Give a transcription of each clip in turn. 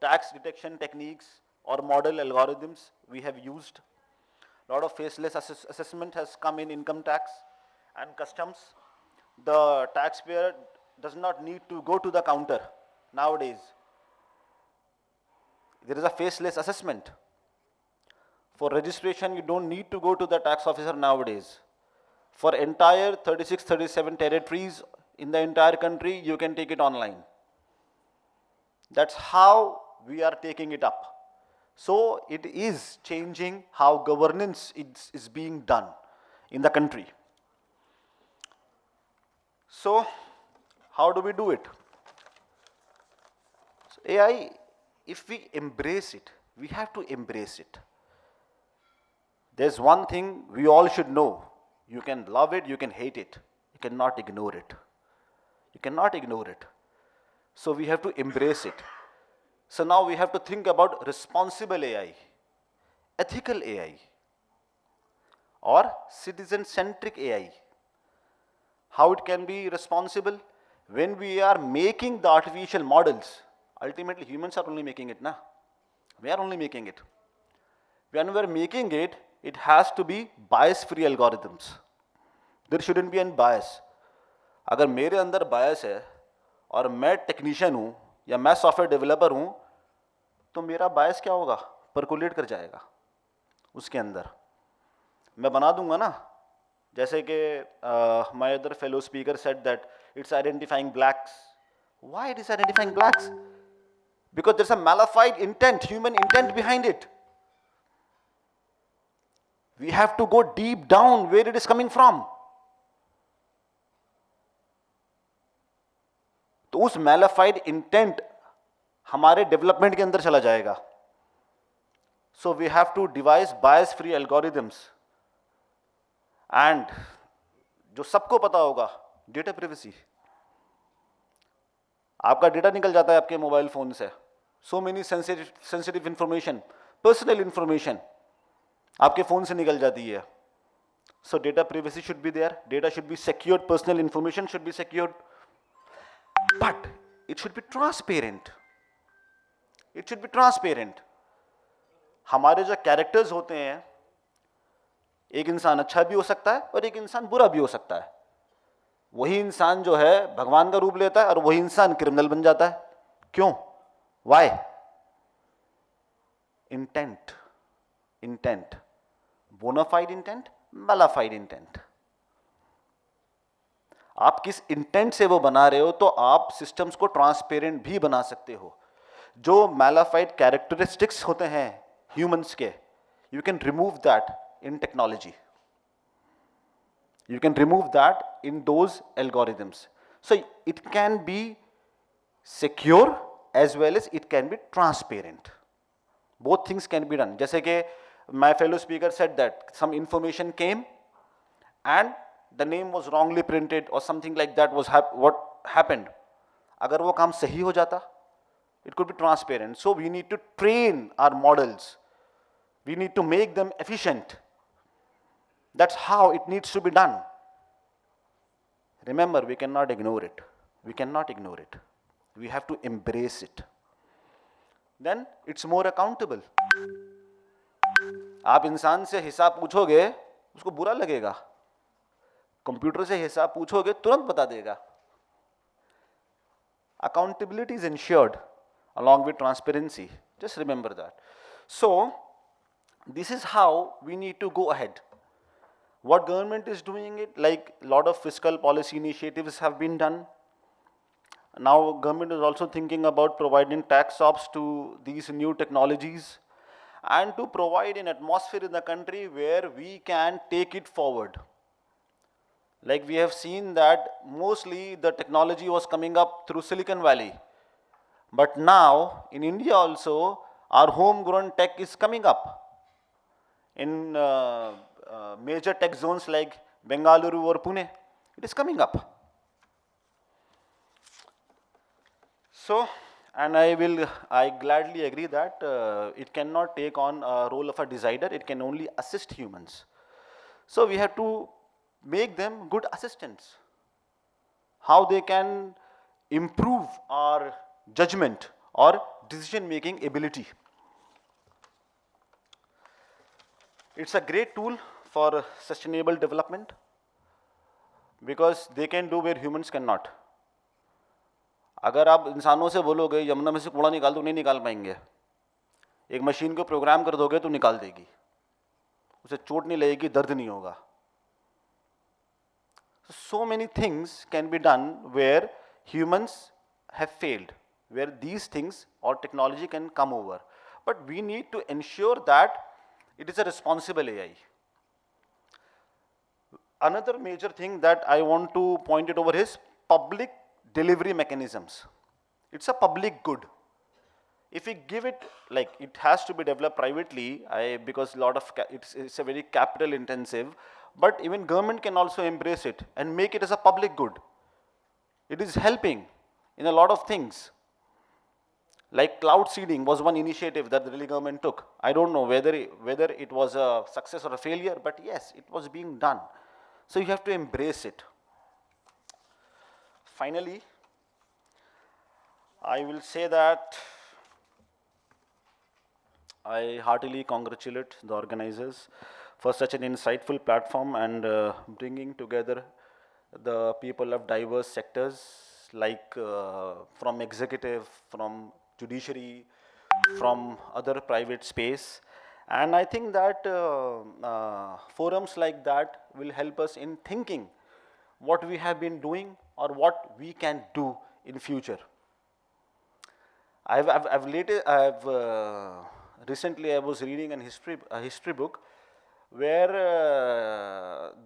tax detection techniques or model algorithms we have used. A lot of faceless assessment has come in income tax and customs. The taxpayer does not need to go to the counter nowadays. There is a faceless assessment. For registration, you don't need to go to the tax officer nowadays. For entire 36, 37 territories in the entire country, you can take it online. That's how we are taking it up. So it is changing how governance is being done in the country. So how do we do it? So AI, if we embrace it, we have to embrace it. There's one thing we all should know. You can love it, you can hate it. You cannot ignore it. You cannot ignore it. So we have to embrace it. So now we have to think about responsible AI, ethical AI, or citizen-centric AI. How it can be responsible? When we are making the artificial models, ultimately humans are only making it, na? We are only making it. When we are making it, it has to be bias-free algorithms. There shouldn't be any bias. अगर मेरे अंदर bias है और मैं technician हूँ या मैं software developer हूँ, तो मेरा बायस क्या होगा? परकुलेट कर जाएगा उसके अंदर. मैं बना दूंगा ना, जैसे कि my other fellow speaker said that it's identifying blacks. Why it is identifying blacks? Because there's a malified intent, human intent behind it. We have to go deep down where it is coming from. तो उस मैलिफाइड intent हमारे development के अंदर चला जाएगा. So we have to devise bias free algorithms. And जो सबको पता होगा, डेटा प्रिवेसी. आपका डेटा निकल जाता है आपके मोबाइल फोन से. So many sensitive information, personal information आपके फोन से निकल जाती है. So data privacy should be there, data should be secured, personal information should be secured. But it should be transparent. It should be transparent. हमारे जो characters होते हैं, एक इंसान अच्छा भी हो सकता है और एक इंसान बुरा भी हो सकता है. वही इंसान जो है भगवान का रूप लेता है और वही इंसान क्रिमिनल बन जाता है. क्यों? Why? Intent. Intent. Bona fide intent, malified intent. आप किस इंटेंट से वो बना रहे हो, तो आप सिस्टम्स को ट्रांसपेरेंट भी बना सकते हो. जो मैलिफाइड कैरेक्टरिस्टिक्स होते हैं ह्यूमंस के, you can remove that in technology. You can remove that in those algorithms. So it can be secure as well as it can be transparent. Both things can be done. जैसे कि my fellow speaker said that some information came and the name was wrongly printed or something like that was what happened. अगर वो काम सही हो जाता, it could be transparent. So we need to train our models. We need to make them efficient. That's how it needs to be done. Remember, we cannot ignore it. We cannot ignore it. We have to embrace it. Then it's more accountable. आप इंसान से हिसाब पूछोगे, उसको बुरा लगेगा. Computer से हिसाब पूछोगे, तुरंत बता देगा. Accountability is ensured along with transparency. Just remember that. So this is how we need to go ahead. What government is doing it, like a lot of fiscal policy initiatives have been done. Now government is also thinking about providing tax ops to these new technologies and to provide an atmosphere in the country where we can take it forward. Like we have seen that mostly the technology was coming up through Silicon Valley. But now in India also our homegrown tech is coming up. In major tech zones like Bengaluru or Pune, it is coming up. So, and I gladly agree that it cannot take on a role of a decider, it can only assist humans. So we have to make them good assistants. How they can improve our judgment or decision-making ability. It's a great tool for sustainable development because they can do where humans cannot. अगर आप इंसानों से बोलोगे यमुना में से कूड़ा निकाल दो, नहीं निकाल पाएंगे. एक मशीन को प्रोग्राम कर दोगे तो निकाल देगी, उसे चोट नहीं लगेगी, दर्द नहीं होगा. So many things can be done where humans have failed, where these things or technology can come over. But we need to ensure that it is a responsible AI. Another major thing that I want to point it over is public delivery mechanisms. It's a public good. If we give it, like it has to be developed privately, because it's a very capital intensive, but even government can also embrace it and make it as a public good. It is helping in a lot of things. Like cloud seeding was one initiative that the Delhi government took. I don't know whether it was a success or a failure, but yes, it was being done. So you have to embrace it. Finally, I will say that I heartily congratulate the organizers for such an insightful platform and bringing together the people of diverse sectors, like from executive, from judiciary, from other private space. And I think that forums like that will help us in thinking what we have been doing or what we can do in future. Recently I was reading a history book where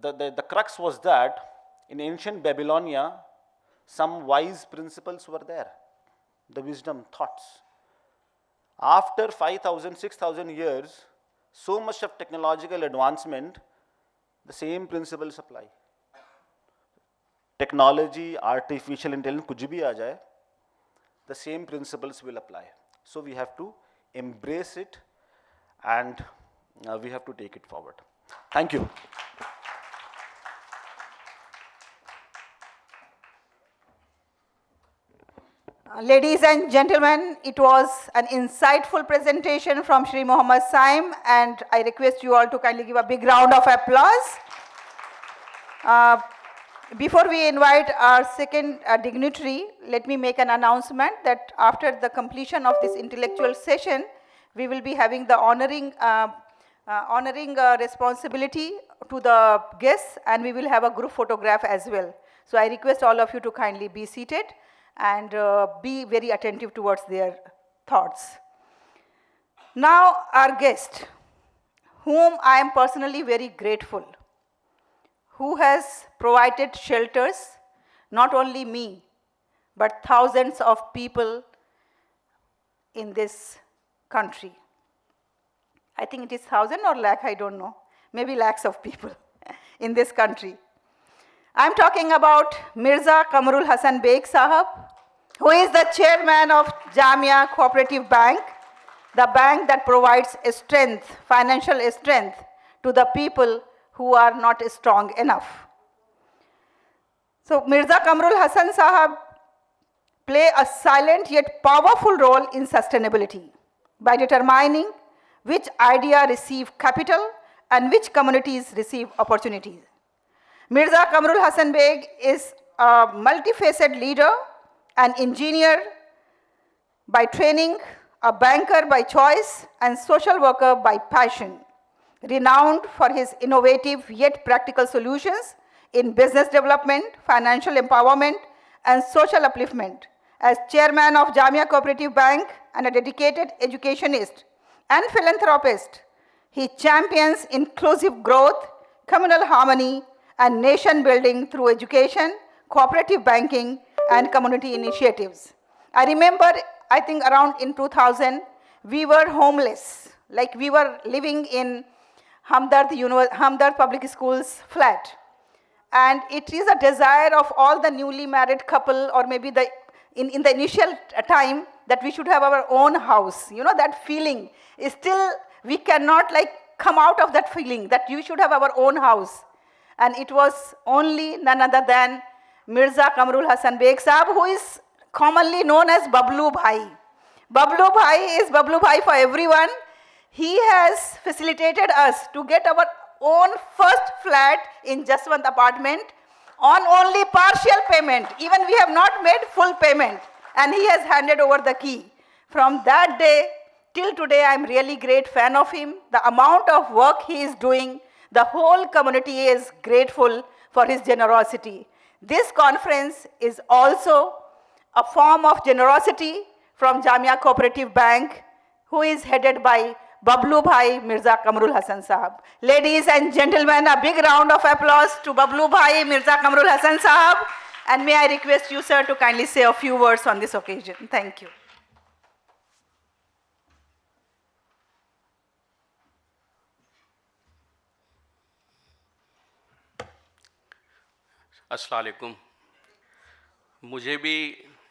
the crux was that in ancient Babylonia, some wise principles were there, the wisdom thoughts. After 5,000, 6,000 years, so much of technological advancement, the same principles apply. Technology, artificial intelligence, kuch bhi aa jaye, the same principles will apply. So we have to embrace it and we have to take it forward. Thank you. Ladies and gentlemen, it was an insightful presentation from Shri Mohammad Saim, and I request you all to kindly give a big round of applause. Before we invite our second dignitary, let me make an announcement that after the completion of this intellectual session, we will be having the honoring responsibility to the guests, and we will have a group photograph as well. So I request all of you to kindly be seated and be very attentive towards their thoughts. Now our guest, whom I am personally very grateful, who has provided shelters, not only me, but thousands of people in this country. I think it is 1,000 or lakh, I don't know, maybe lakhs of people in this country. I'm talking about Mirza Kamrul Hasan Beg Sahab, who is the chairman of Jamia Cooperative Bank, the bank that provides strength, financial strength to the people who are not strong enough. So Mirza Kamrul Hasan Sahab play a silent yet powerful role in sustainability by determining which idea receive capital and which communities receive opportunities. Mirza Kamrul Hasan Beg is a multifaceted leader, an engineer by training, a banker by choice, and social worker by passion, renowned for his innovative yet practical solutions in business development, financial empowerment, and social upliftment. As chairman of Jamia Cooperative Bank and a dedicated educationist and philanthropist, he champions inclusive growth, communal harmony, and nation building through education, cooperative banking, and community initiatives. I remember, I think around in 2000, we were homeless, like we were living in Hamdard Public Schools flat. And it is a desire of all the newly married couple, or maybe in the initial time, that we should have our own house. You know, that feeling is still, we cannot like come out of that feeling that you should have our own house. And it was only none other than Mirza Kamrul Hasan Beg Sahab, who is commonly known as Bablu Bhai. Bablu Bhai is Bablu Bhai for everyone. He has facilitated us to get our own first flat in Jaswant apartment on only partial payment. Even we have not made full payment, and he has handed over the key. From that day till today, I am really great fan of him. The amount of work he is doing, the whole community is grateful for his generosity. This conference is also a form of generosity from Jamia Cooperative Bank, who is headed by Bablu Bhai Mirza Kamrul Hassan Sahab. Ladies and gentlemen, a big round of applause to Bablu Bhai Mirza Kamrul Hassan Sahab. And may I request you, sir, to kindly say a few words on this occasion. Thank you. अस्सलाम वालेकुम। मुझे भी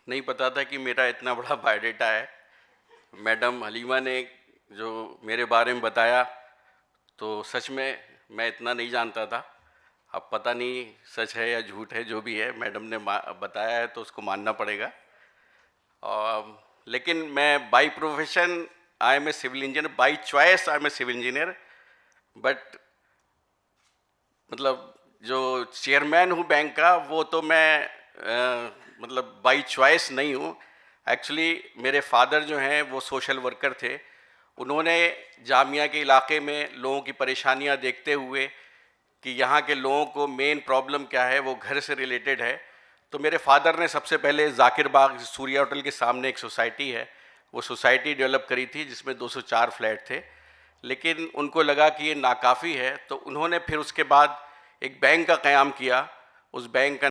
नहीं पता था कि मेरा इतना बड़ा बायोडेटा है। मैडम हलीमा ने जो मेरे बारे में बताया तो सच में मैं इतना नहीं जानता था। अब पता नहीं सच है या झूठ है, जो भी है मैडम ने बताया है तो उसको मानना पड़ेगा। लेकिन मैं by profession I am a civil engineer, by choice I am a civil engineer, but मतलब जो चेयरमैन हूँ बैंक का वो तो मैं मतलब बाई चॉइस नहीं हूँ। एक्चुअली मेरे फादर जो हैं वो सोशल वर्कर थे। उन्होंने जामिया के इलाके में लोगों की परेशानियाँ देखते हुए कि यहाँ के लोगों को मेन प्रॉब्लम क्या है, वो घर से रिलेटेड है, तो मेरे फादर ने सबसे पहले जाकिर बाग सूर्या होटल के सामने एक सोसाइटी है, वो सोसाइटी डेवलप करी थी जिसमें 204 फ्लैट थे। लेकिन उनको लगा कि ये नाकाफ़ी है, तो उन्होंने फिर उसके बाद एक बैंक का क़याम किया। उस बैंक का